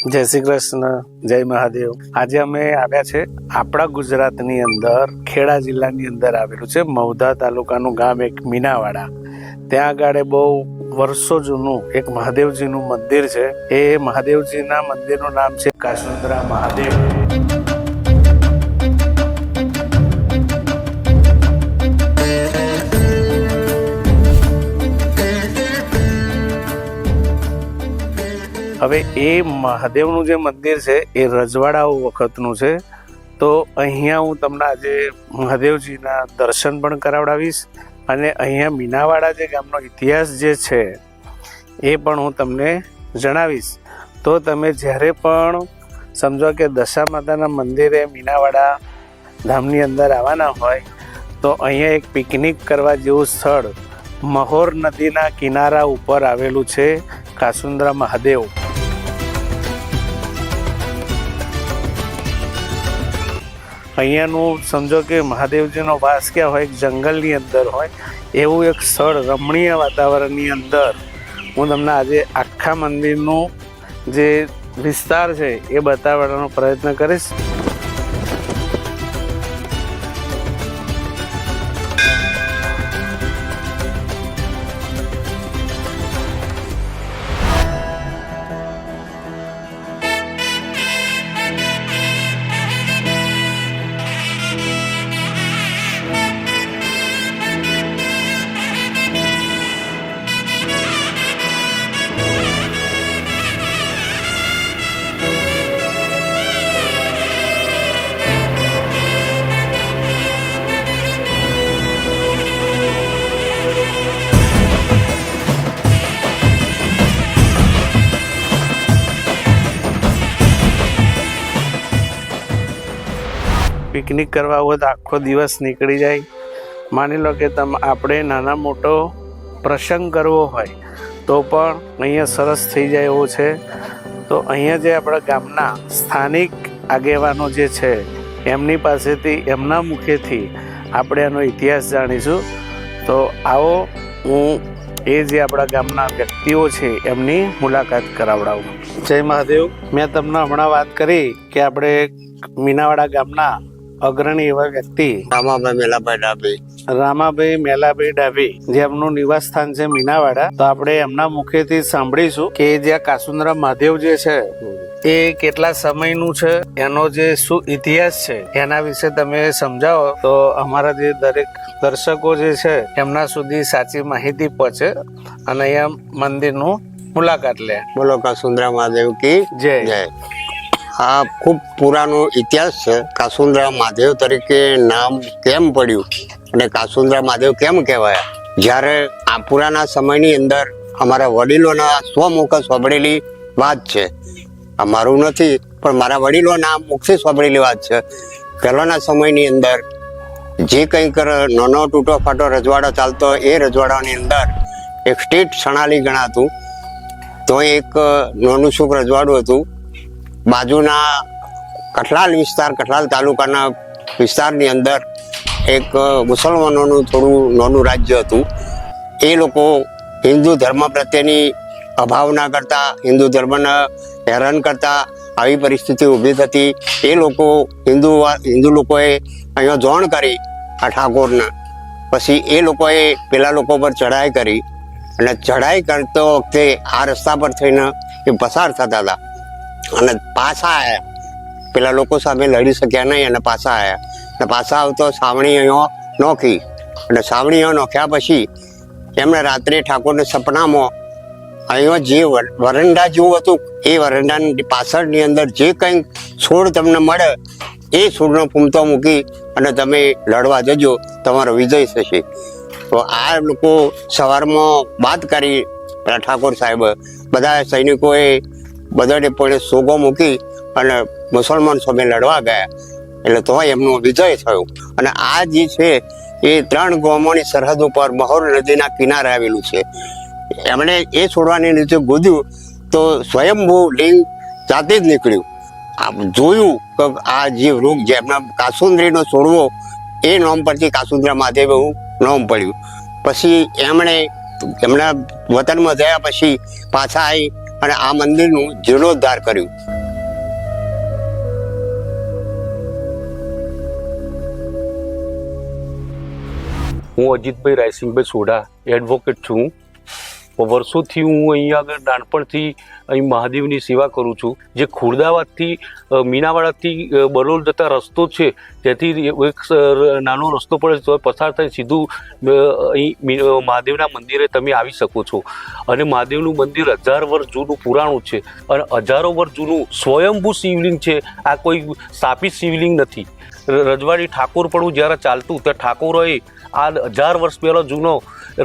જય શ્રી કૃષ્ણ, જય મહાદેવ। આજે અમે આવ્યા છે આપણા ગુજરાતની અંદર ખેડા જિલ્લાની અંદર આવેલું છે મહુધા તાલુકાનું ગામ એક મીનાવાડા। ત્યાં આગળ બહુ વર્ષો જૂનું એક મહાદેવજીનું મંદિર છે। એ મહાદેવજીના મંદિરનું નામ છે કાસુંદ્રા મહાદેવ। હવે એ મહાદેવનું જે મંદિર છે એ રજવાડાઓ વખતનું છે। તો અહીંયા હું તમને આજે મહાદેવજીના દર્શન પણ કરાવડાવીશ અને અહીંયા મીનાવાડા જે ગામનો ઇતિહાસ જે છે એ પણ હું તમને જણાવીશ। તો તમે જ્યારે પણ સમજો કે દશા માતાના મંદિરે મીનાવાડા ધામની અંદર આવવાના હોય તો અહીંયા એક પિકનિક કરવા જેવું સ્થળ મહોર નદીના કિનારા ઉપર આવેલું છે કાસુંદ્રા મહાદેવ। અહીંયાનું સમજો કે મહાદેવજીનો વાસ ક્યાં હોય, એક જંગલની અંદર હોય એવું એક સ્થળ રમણીય વાતાવરણની અંદર હું તમને આજે આખા મંદિરનું જે વિસ્તાર છે એ બતાવવાનો પ્રયત્ન કરીશ। પિકનિક કરવા હોય તો આખો દિવસ નીકળી જાય। માની લો કે આપણે નાના મોટો પ્રસંગ કરવો હોય તો પણ અહીંયા સરસ થઈ જાય એવો છે। તો અહીંયા જે આપણા ગામના સ્થાનિક આગેવાનો જે છે એમની પાસેથી એમના મુખેથી આપણે એનો ઇતિહાસ જાણીશું। તો આવો હું એ જે આપણા ગામના વ્યક્તિઓ છે એમની મુલાકાત કરાવડાવું। જય મહાદેવ। મેં તમને હમણાં વાત કરી કે આપણે મીનાવાડા ગામના અગ્રણી એવા વ્યક્તિ રામાભાઈ મેલાભાઈ ડાભી જેમનું નિવાસ સ્થાન છે મીનાવાડા। તો આપણે એમના મુખેથી સાંભળીશું કે જ્યાં કાસુંદ્રા મહાદેવ જે છે એ કેટલા સમયનું છે, એનો જે શું ઇતિહાસ છે એના વિશે તમે સમજાવો તો અમારા જે દરેક દર્શકો જે છે એમના સુધી સાચી માહિતી પહોંચે અને અહીંયા મંદિરનું મુલાકાત લે। બોલો કાસુંદ્રા મહાદેવ કી જય। આ ખૂબ પુરાનો ઇતિહાસ છે। કાસુંદ્રા મહાદેવ તરીકે નામ કેમ પડ્યું અને કાસુંદ્રા મહાદેવ કેમ કહેવાય? જ્યારે આ પુરાના સમયની અંદર અમારા વડીલોના સ્વમુખ સાંભળેલી વાત છે, અમારું નથી પણ મારા વડીલોના મુખથી સાંભળેલી વાત છે। પહેલાના સમયની અંદર જે કંઈક નાનો તૂટો ફાટો રજવાડો ચાલતો એ રજવાડાની અંદર એક સ્ટેટ સણાલી ગણાતું। તો એક નાનું સુખ રજવાડું હતું। બાજુના કઠલાલ વિસ્તાર, કઠલાલ તાલુકાના વિસ્તારની અંદર એક મુસલમાનોનું થોડું નાનું રાજ્ય હતું। એ લોકો હિન્દુ ધર્મ પ્રત્યેની અભાવના કરતા, હિન્દુ ધર્મને હેરાન કરતા આવી પરિસ્થિતિ ઊભી થતી। એ લોકો હિન્દુ લોકોએ અહીંયા જોણ કરી આ ઠાકોરને। પછી એ લોકોએ પેલા લોકો પર ચઢાઈ કરી અને ચઢાઈ કરતો વખતે આ રસ્તા પર થઈને એ પસાર થતા હતા અને પાછા આવ્યા। પેલા લોકો સામે લડી શક્યા નહીં અને પાછા આવ્યા અને પાછા આવતો સાવણી અહીંયા નોખી અને સાવણી અહીંયા નોખ્યા પછી એમણે રાત્રે ઠાકોરને સપનામાં અહીંયા જે વરંડા જેવું હતું એ વરંડાની પાછળની અંદર જે કંઈક છોડ તમને મળે એ છોડનો ફૂમતો મૂકી અને તમે લડવા જજો, તમારો વિજય થશે। તો આ લોકો સવારમાં વાત કરી પેલા ઠાકોર સાહેબ, બધા સૈનિકોએ બધાને પણ સોગો મૂકી અને મુસલમાન સામે લડવા ગયા એટલે તો એમનો વિજય થયો। અને આ જે છે એ 3 ગામોની સરહદ ઉપર મહોર નદીના કિનારે આવેલું છે। એમણે એ છોડવાની નીચે ગોદ્યું તો સ્વયંભૂ લિંગ જાતે જ નીકળ્યું। આ જોયું કે આ જે વૃક્ષ જેમના કાસુંદ્રીનો છોડવો એ નામ પરથી કાસુંદ્રા મહાદેવ એવું નામ પડ્યું। પછી એમણે એમના વતનમાં ગયા પછી પાછા આવી અને આ મંદિરનું જીર્ણોદ્ધાર કર્યું। હું અજીતભાઈ રાયસિંગભાઈ સોઢા એડવોકેટ છું. વર્ષોથી હું અહીંયા આગળ નાનપણથી અહીં મહાદેવની સેવા કરું છું. જે ખુરદાવાદથી મીનાવાડાથી બરોલ જતા રસ્તો છે ત્યાંથી એક નાનો રસ્તો પડે તો પસાર થઈ સીધું અહીં મહાદેવના મંદિરે તમે આવી શકો છો. અને મહાદેવનું મંદિર 1000 વર્ષ જૂનું પુરાણું છે અને હજારો વર્ષ જૂનું સ્વયંભૂ શિવલિંગ છે. આ કોઈ સ્થાપિત શિવલિંગ નથી. રજવાડી ઠાકોરપણું જ્યારે ચાલતું ત્યાં ઠાકોરોએ આ 1000 વર્ષ પહેલાં જૂનો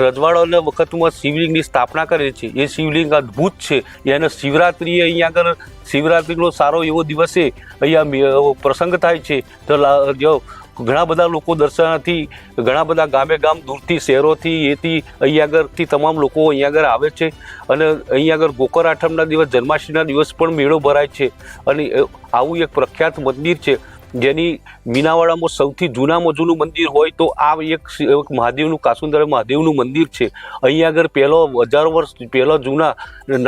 રજવાડાના વખતમાં શિવલિંગની સ્થાપના કરી છે. એ શિવલિંગ અદ્ભુત છે. એને શિવરાત્રિએ અહીંયા આગળ શિવરાત્રિનો સારો એવો દિવસે અહીંયા પ્રસંગ થાય છે. તો જો ઘણા બધા લોકો દર્શનાર્થી ઘણા બધા ગામે ગામ દૂરથી શહેરોથી એથી અહીંયા આગળથી તમામ લોકો અહીંયા આગળ આવે છે. અને અહીંયા આગળ ગોકર આઠમના દિવસ જન્માષ્ટમીના દિવસ પણ મેળો ભરાય છે. અને આવું એક પ્રખ્યાત મંદિર છે જેની મીનાવાડામાં સૌથી જૂનામાં જૂનું મંદિર હોય તો આ એક મહાદેવનું કાસુંદરા મહાદેવનું મંદિર છે. અહીંયા આગળ પહેલો 1000 વર્ષ પહેલાં જૂના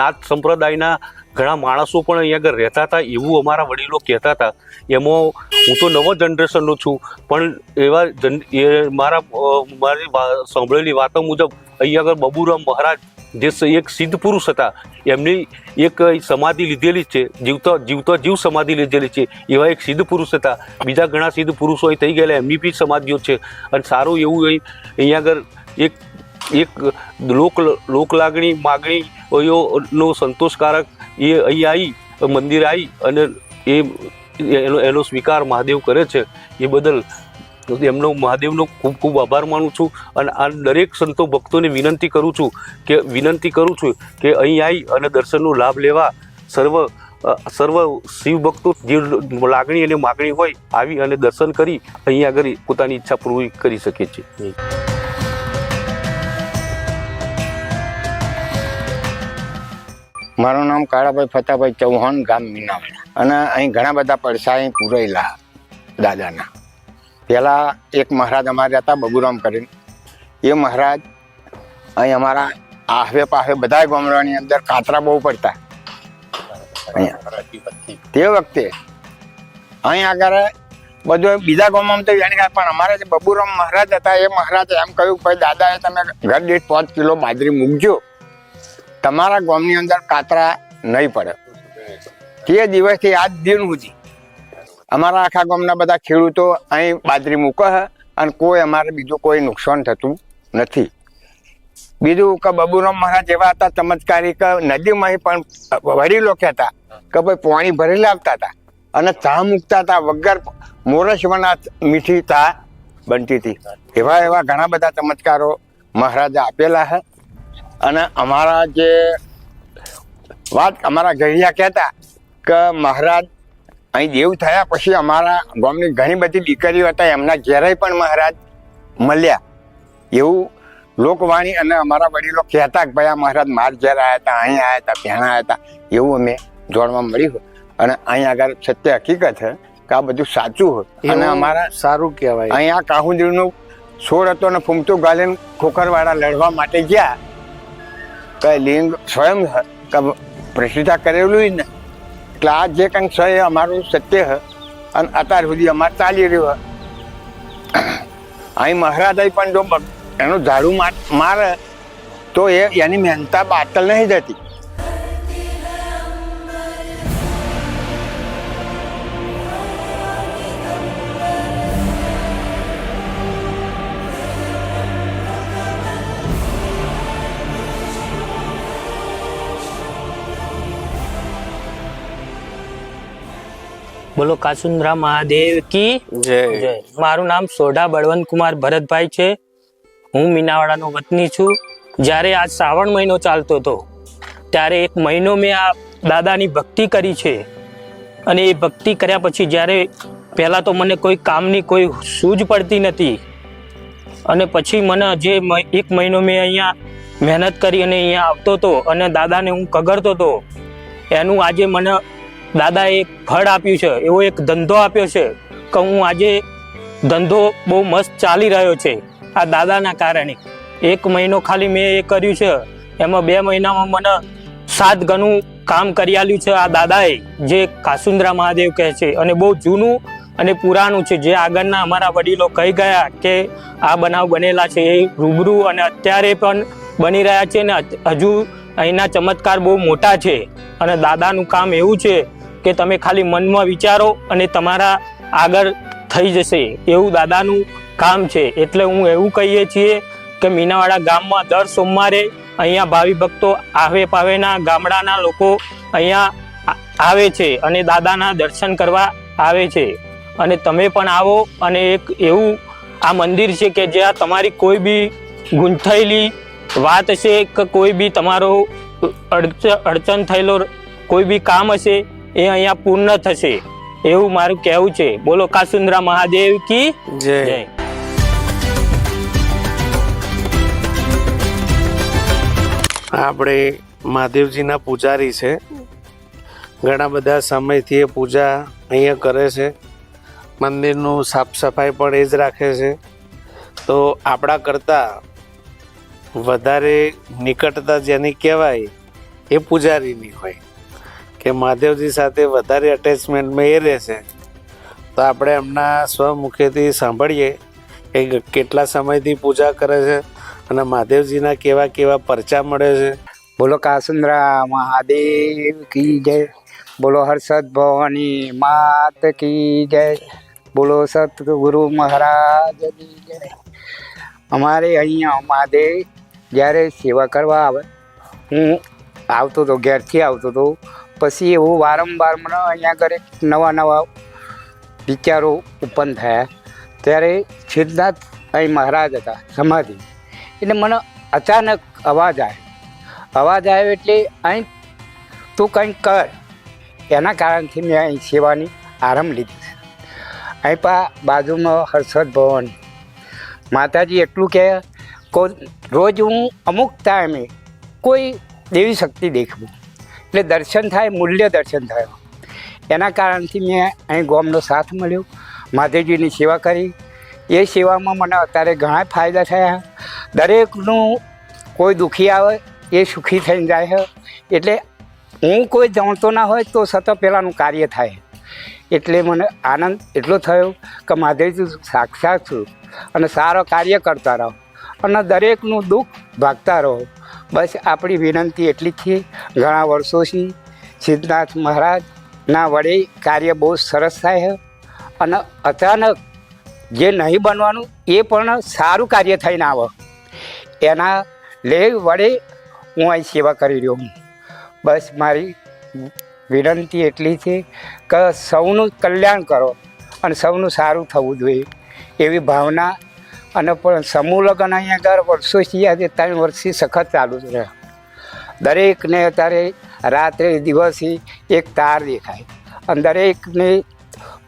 નાથ સંપ્રદાયના ઘણા માણસો પણ અહીંયા આગળ રહેતા હતા એવું અમારા વડીલો કહેતા હતા. એમાં હું તો નવો જનરેશનનો છું પણ મારી સાંભળેલી વાતો મુજબ અહીંયા આગળ બબુરામ મહારાજ જે એક સિદ્ધ પુરુષ હતા એમની એક સમાધિ લીધેલી છે. જીવ સમાધિ લીધેલી છે. એવા એક સિદ્ધ પુરુષ હતા. બીજા ઘણા સિદ્ધ પુરુષો થઈ ગયેલા એમની બી સમાધિઓ છે. અને સારું એવું અહીંયા આગળ એક લોક લાગણી માગણીનો સંતોષકારક એ અહીં આવી મંદિર આવી અને એનો સ્વીકાર મહાદેવ કરે છે. એ બદલ એમનો મહાદેવનો ખૂબ ખૂબ આભાર માનું છું. અને આ દરેક સંતો ભક્તોને વિનંતી કરું છું કે અહીં આવી અને દર્શનનો લાભ લેવા સર્વ શિવ ભક્તો જે લાગણી અને માગણી હોય આવી અને દર્શન કરી અહીં આગળ પોતાની ઈચ્છા પૂરી કરી શકે છે. મારું નામ કાળાભાઈ ફતાભાઈ ચૌહાણ, ગામ મીનાવાડા. અને અહીં ઘણા બધા પડસાઈ પૂરેલા દાદાના. પહેલાં એક મહારાજ અમારે હતા બબુરામ કરીને. એ મહારાજ અહીં અમારા આહવે પાહવે બધા ગામડાની અંદર કાતરા બહુ પડતા. અહીંયા તે વખતે અહીં આગળ બધું બીજા ગામમાં તો જાણી પણ અમારા જે બબુરામ મહારાજ હતા એ મહારાજે એમ કહ્યું ભાઈ દાદાએ તમે ઘર દીઠ 5 કિલો બાજરી મૂકજો, તમારા ગામની અંદર કાતરા નહીં પડે. તે દિવસથી આજ દિન સુધી અમારા આખા ગામના બધા ખેડૂતો અહીં બાજરી મૂકે છે અને કોઈ અમારે બીજું કોઈ નુકસાન થતું નથી. બીજું કે બબુરામ મહારાજ એવા હતા ચમત્કારી કે નદીમાં પણ વડીલો કહેતા કે ભાઈ પાણી ભરી લાવતા હતા અને ચા મૂકતા હતા વગર મોરસવાના મીઠી ચા બનતી હતી. એવા ઘણા બધા ચમત્કારો મહારાજે આપેલા છે. અને અમારા જે વાત અમારા ઘડિયા કહેતા કે મહારાજ અહીં દેવ થયા પછી અમારા ગામની ઘણી બધી દીકરીઓ હતા એમના ઘેરે પણ મહારાજ મળ્યા એવું લોકવાણી અને અમારા વડીલો કહેતા કે ભાઈ આ મહારાજ માર ઘેર આવ્યા હતા, અહીં આવ્યા હતા, ભેણા આવ્યા હતા એવું અમે જોડવા મળ્યું. અને અહીં આગળ સત્ય હકીકત છે કે આ બધું સાચું હોય. અને અમારા સારું કહેવાય. અહીંયા કાહુંદીરનું છોડ હતો ને ફૂમતું ગાલીને ખોખરવાળા લડવા માટે ગયા કે લિંગ સ્વયં કે પ્રતિષ્ઠા કરેલું ને એટલે આ જે કંઈક છે એ અમારું સત્ય છે અને અત્યાર સુધી અમારે ચાલી રહ્યું છે. અહીં મહારાજ પણ જો એનું ઝાડુ મારે તો એની મહેનતા બાતલ નહીં જતી. બોલો કાસુંદરા મહાદેવ કી જય. મારું નામ સોઢા બળવંત કુમાર ભરતભાઈ છે. હું મીનાવાડાનો વતની છું. જ્યારે આ શ્રાવણ મહિનો ચાલતો હતો ત્યારે એક મહિનો મેં આ દાદાની ભક્તિ કરી છે. અને એ ભક્તિ કર્યા પછી જ્યારે પહેલાં તો મને કોઈ કામની કોઈ સૂઝ પડતી નથી અને પછી મને જે 1 મહિનો મેં અહીંયા મહેનત કરી અને અહીંયા આવતો હતો અને દાદાને હું કગરતો હતો એનું આજે મને દાદાએ એક ફળ આપ્યું છે. એવો એક ધંધો આપ્યો છે કે હું આજે ધંધો બહુ મસ્ત ચાલી રહ્યો છે આ દાદાના કારણે. 1 મહિનો ખાલી મેં એ કર્યું છે એમાં 2 મહિનામાં મને 7 ગણું કામ કરી આલ્યું છે આ દાદાએ, જે કાસુંદરા મહાદેવ કહે છે. અને બહુ જૂનું અને પુરાણું છે. જે આગળના અમારા વડીલો કહી ગયા કે આ બનાવ બનેલા છે એ રૂબરૂ અને અત્યારે પણ બની રહ્યા છે. ને હજુ અહીંના ચમત્કાર બહુ મોટા છે. અને દાદાનું કામ એવું છે કે તમે ખાલી મનમાં વિચારો અને તમારા આગળ થઈ જશે એવું દાદાનું કામ છે. એટલે હું એવું કહીએ છીએ કે મીનાવાડા ગામમાં દર સોમવારે અહીંયા ભાવિ ભક્તો આવે પાવેના ગામડાના લોકો અહીંયા આવે છે અને દાદાના દર્શન કરવા આવે છે. અને તમે પણ આવો. અને એક એવું આ મંદિર છે કે જ્યાં તમારી કોઈ બી ગૂંથાયેલી વાત હશે કે કોઈ બી તમારો અડચણ થયેલો કોઈ બી કામ હશે એ અહીંયા પૂર્ણ થશે એવું મારું કહેવું છે. બોલો કાસુંદ્રા મહાદેવ કી જય. જય. આપણે મહાદેવજીના પૂજારી છે. ઘણા બધા સમયથી એ પૂજા અહીંયા કરે છે. મંદિરનું સાફ સફાઈ પણ એ જ રાખે છે. તો આપણા કરતાં વધારે નિકટતા જેની કહેવાય એ પૂજારીની હોય કે મહાદેવજી સાથે વધારે અટેચમેન્ટમાં એ રહેશે. તો આપણે એમના સ્વમુખેથી સાંભળીએ કે કેટલા સમયથી પૂજા કરે છે અને મહાદેવજીના કેવા કેવા પરચા મળે છે. બોલો કાસુંદ્રા મહાદેવ કી જય. બોલો હર્ષદ ભવાની માત કી જય. બોલો સતગુરુ મહારાજની જય. અમારે અહીંયા મહાદેવ જ્યારે સેવા કરવા આવે, હું આવતો હતો, ઘેરથી આવતો હતો, પછી એવું વારંવાર મને અહીંયા આગળ નવા નવા વિચારો ઉત્પન્ન થયા. ત્યારે સિદ્ધનાથ અહીં મહારાજ હતા સમાધિ, એટલે મને અચાનક અવાજ આવ્યો એટલે અહીં તું કંઈક કર. એના કારણથી મેં અહીં સેવાની આરંભ લીધી છે. અહીં બાજુમાં હર્ષદ ભવન માતાજી એટલું કહે રોજ હું અમુક ટાઈમે કોઈ દેવી શક્તિ દેખવું એટલે દર્શન થાય, મૂલ્ય દર્શન થાય. એના કારણથી મેં અહીં ગામનો સાથ મળ્યો, મહાદેવજીની સેવા કરી. એ સેવામાં મને અત્યારે ઘણા ફાયદા થયા. દરેકનું કોઈ દુઃખી આવે એ સુખી થઈને જાય છે. એટલે હું કોઈ જાણતો ના હોય તો સતત પહેલાંનું કાર્ય થાય. એટલે મને આનંદ એટલો થયો કે મહાદેવજી સાક્ષાત છું અને સારો કાર્ય કરતા રહો અને દરેકનું દુઃખ ભાગતા રહો. બસ આપણી વિનંતી એટલી જ છે. ઘણા વર્ષોથી સિદ્ધનાથ મહારાજના વડે કાર્ય બહુ સરસ થાય છે અને અચાનક જે નહીં બનવાનું એ પણ સારું કાર્ય થઈને આવે. એના વડે હું અહીં સેવા કરી રહ્યો હું. બસ મારી વિનંતી એટલી છે કે સૌનું કલ્યાણ કરો અને સૌનું સારું થવું જોઈએ એવી ભાવના. અને પણ સમૂહ લગ્ન અહીંયા આગળ વર્ષોથી આજે 3 વર્ષથી સખત ચાલુ છે. દરેકને અત્યારે રાત્રે દિવસે એક તાર દેખાય અને દરેકને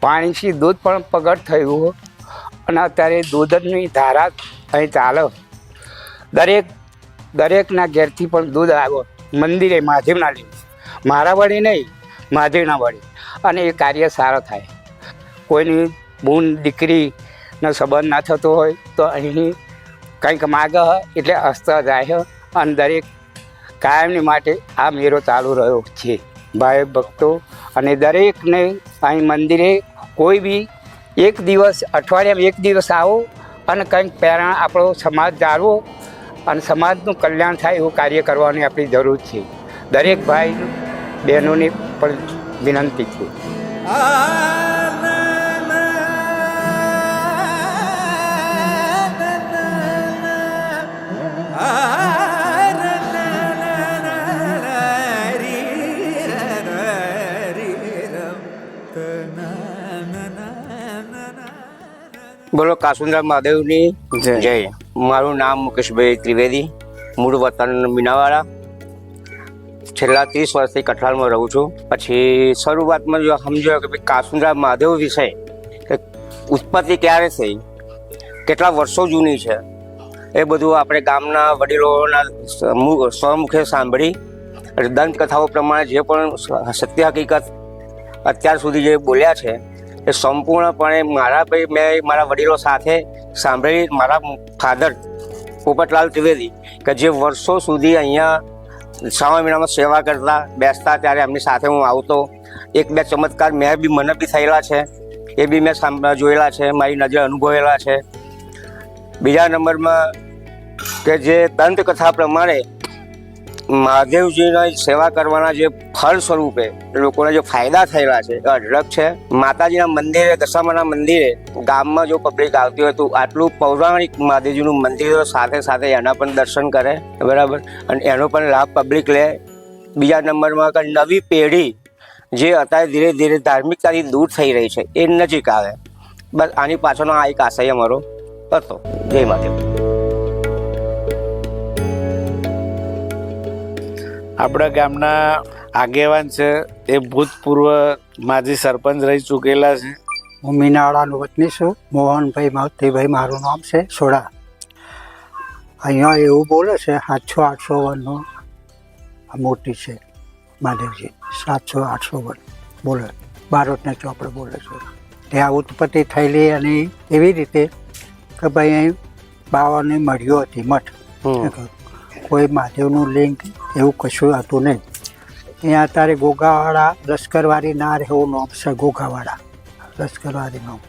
પાણીથી દૂધ પણ પ્રગટ થયું અને અત્યારે દૂધની ધારા અહીં ચાલે. દરેકના ઘેરથી પણ દૂધ આવ્યો મંદિરે મહાદેવના લીધે, મારા વડે નહીં, મહાદેવના વડે. અને એ કાર્ય સારો થાય. કોઈની બૂન દીકરીનો સંબંધ ના થતો હોય તો અહીં કંઈક માગે એટલે હસતા જાય અને દરેક કાયમની માટે આ મેળો ચાલુ રહ્યો છે. ભાઈ ભક્તો અને દરેકને અહીં મંદિરે કોઈ બી એક દિવસ, અઠવાડિયામાં એક દિવસ આવો અને કંઈક પ્રેરણા આપણો સમાજ જાળવો અને સમાજનું કલ્યાણ થાય એવું કાર્ય કરવાની આપણી જરૂર છે. દરેક ભાઈ બહેનોની પણ વિનંતી છે. બોલો કાસુંદ્રા મહાદેવની જય. જય. મારું નામ મુકેશભાઈ ત્રિવેદી, મૂળ વતન મીનાવાડા. છેલ્લા 30 વર્ષથી કઠલાલમાં રહું છું. પછી શરૂઆતમાં જો સમજો કે ભાઈ કાસુંદ્રા મહાદેવ વિષય ઉત્પત્તિ ક્યારે થઈ, કેટલા વર્ષો જૂની છે, એ બધું આપણે ગામના વડીલોના સ્વમુખે સાંભળી દંતકથાઓ પ્રમાણે જે પણ સત્ય હકીકત અત્યાર સુધી જે બોલ્યા છે એ સંપૂર્ણપણે મેં મારા વડીલો સાથે સાંભળી. મારા ફાધર પોપટલાલ ત્રિવેદી કે જે વર્ષો સુધી અહીંયા શ્રાવણ મહિનામાં સેવા કરતા બેસતા, ત્યારે એમની સાથે હું આવતો. 1-2 ચમત્કાર મને બી થયેલા છે. એ બી મેં જોયેલા છે, મારી નજરે અનુભવેલા છે. બીજા નંબરમાં કે જે દંતકથા પ્રમાણે મહાદેવજીની સેવા કરવાના જે ફળ સ્વરૂપે લોકોને જે ફાયદા થયેલા છે એ અઢળક છે. માતાજીના મંદિરે, દશામાના મંદિરે ગામમાં જો પબ્લિક આવતી હોય તો આટલું પૌરાણિક મહાદેવજીનું મંદિર સાથે સાથે એના પણ દર્શન કરે, બરાબર, અને એનો પણ લાભ પબ્લિક લે. બીજા નંબરમાં કે નવી પેઢી જે અત્યારે ધીરે ધીરે ધાર્મિકતાથી દૂર થઈ રહી છે એ નજીક આવે. બસ આની પાછળનો આ એક આશય અમારો હતો. જય મહાદેવ. આપણા ગામના આગેવાન છે એ ભૂતપૂર્વ માજી સરપંચ રહી ચૂકેલા છે. હું મીનાવાડાનો વતની છું. મોહનભાઈ માવતીભાઈ મારું નામ છે, સોડા. અહીંયા એવું બોલે છે 700-800 વર્ષનું મૂર્તિ છે મહાદેવજી. 700-800 વર્ષ બોલે, બારોટના ચોપડે બોલે છે. ત્યાં ઉત્પત્તિ થયેલી અને એવી રીતે કે ભાઈ અહીં બાવાને મળ્યો હતી મઠ. કોઈ મહાદેવનું લિંગ એવું કશું હતું નહીં. અહીંયા અત્યારે ગોગાવાળા લશ્કરવાળી ના એવું નામ છે, ગોગાવાળા લશ્કરવાળી નામ.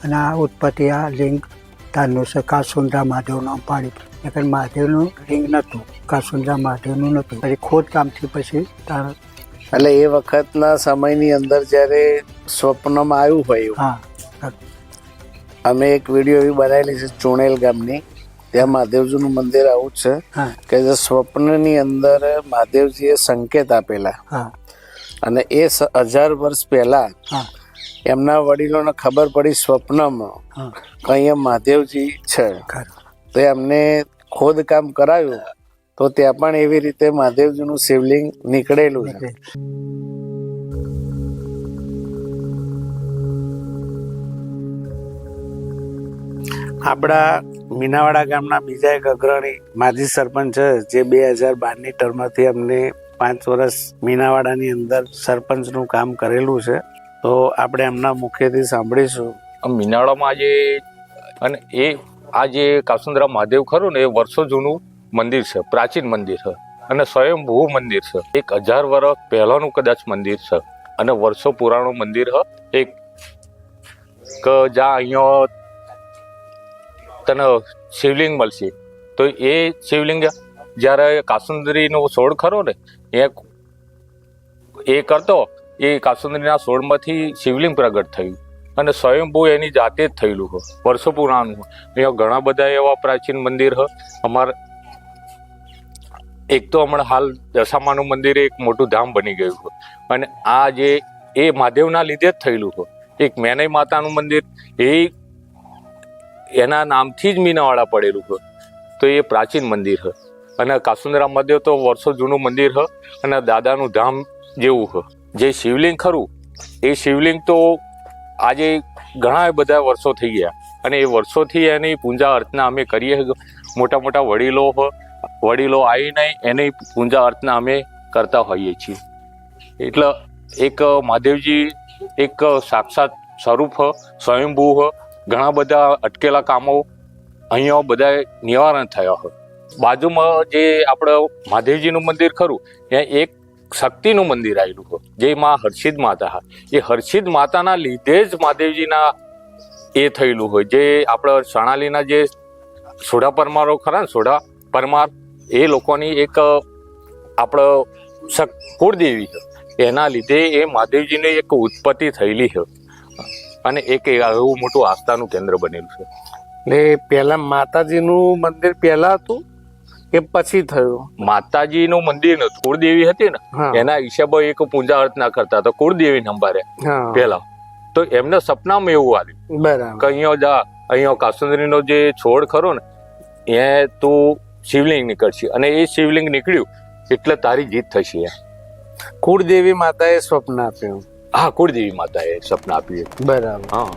અને આ ઉત્પત્તિ આ લિંગ તારનું છે. કાસુંદરા મહાદેવ નામ પાડી. એટલે મહાદેવનું લિંગ નહોતું, કાસુંદરા મહાદેવનું નહોતું. પછી ખોદકામથી પછી તાર એટલે એ વખતના સમયની અંદર જ્યારે સ્વપ્નમાં આવ્યું હોય એવું. હા, અમે એક વિડીયો એવી બનાવેલી છે ચુણેલ ગામની, ત્યાં મહાદેવજીનું મંદિર આવું જ છે હા, કે જે સ્વપ્નની અંદર મહાદેવજીએ સંકેત આપેલા. હા, અને એ 1000 વર્ષ પહેલા હા, એમના વડીલોને ખબર પડી સ્વપ્નમાં હા, કે અહીંયા મહાદેવજી છે. ખરું. તો એમને ખોદકામ કરાયું તો ત્યાં પણ એવી રીતે મહાદેવજીનું શિવલિંગ નીકળેલું છે. આપણા મીનાવાડા ગામના બીજા એક અગ્રણી માજી સરપંચ છે, જે 2012ની ટર્મથી અમને 5 વર્ષ મીનાવાડાની અંદર સરપંચનું કામ કરેલું છે. તો આપણે એમના મુખ્યથી સાંભળીશું. મીનાવાડામાં આજે અને આ જે કાસુંદરા મહાદેવ ખરું ને એ વર્ષો જૂનું મંદિર છે, પ્રાચીન મંદિર છે અને સ્વયંભૂ મંદિર છે. 1000 વર્ષ પહેલાનું કદાચ મંદિર છે અને વર્ષો પુરાણું મંદિર છે. એક જ્યાં અહીંયા તને શિવલિંગ મળશે તો એ શિવલિંગ જ્યારે કાસુંદરીનો છોડ ખરો ને એ કરતો, એ કાસુંદરીના છોડમાંથી શિવલિંગ પ્રગટ થયું અને સ્વયંભૂ એની જાતે જ થયેલું હોય, વર્ષો પુરાણું હોય. અહીંયા ઘણા બધા એવા પ્રાચીન મંદિર હોય. અમારા એક તો હમણાં હાલ દશામાનું મંદિર એક મોટું ધામ બની ગયું હોય અને આ જે એ મહાદેવના લીધે જ થયેલું હોય. એક મેનઈ માતાનું મંદિર એ એના નામથી જ મીનાવાડા પડેલું હોય. તો એ પ્રાચીન મંદિર હોય અને કાસુંદરા મહાદેવ તો વર્ષો જૂનું મંદિર હોય અને દાદાનું ધામ જેવું હોય. જે શિવલિંગ ખરું એ શિવલિંગ તો આજે ઘણા બધા વર્ષો થઈ ગયા અને એ વર્ષોથી એની પૂજા અર્ચના અમે કરીએ. મોટા મોટા વડીલો આવીને એની પૂજા અર્ચના અમે કરતા હોઈએ છીએ. એટલે એક મહાદેવજી એક સાક્ષાત સ્વરૂપ સ્વયંભૂ ઘણા બધા અટકેલા કામો અહીંયા બધા નિવારણ થયા હોય. બાજુમાં જે આપણે મહાદેવજીનું મંદિર ખરું ત્યાં એક શક્તિનું મંદિર આવેલું હોય જે માં હર્ષિદ માતા હા. એ હર્ષિદ માતાના લીધે જ મહાદેવજીના એ થયેલું હોય. જે આપણે સણાલીના જે સોઢા પરમારો ખરા ને, સોઢા પરમાર એ લોકોની એક આપણે કુળદેવી છે. એના લીધે એ મહાદેવજીની એક ઉત્પત્તિ થયેલી છે અને એક એવું મોટું આસ્થાનું કેન્દ્ર બનેલું છે. એટલે પહેલા માતાજીનું મંદિર પહેલા હતું કે પછી થયું? માતાજીનું મંદિર નતું, કુળદેવી હતી ને એના હિસાબે એક પૂજા અર્ચના કરતા હતા કુળદેવી નંબરે પેલા. તો એમને સપનામાં એવું આવ્યું બરાબર કે અહીંયા કાસુંદરીનો જે છોડ ખરો ને એ તું શિવલિંગ નીકળશે અને એ શિવલિંગ નીકળ્યું એટલે તારી જીત થશે. કુળદેવી માતાએ સ્વપ્ન આપ્યું? હા, કુળદેવી માતાએ સ્વપ્ન આપ્યું. બરાબર. હા.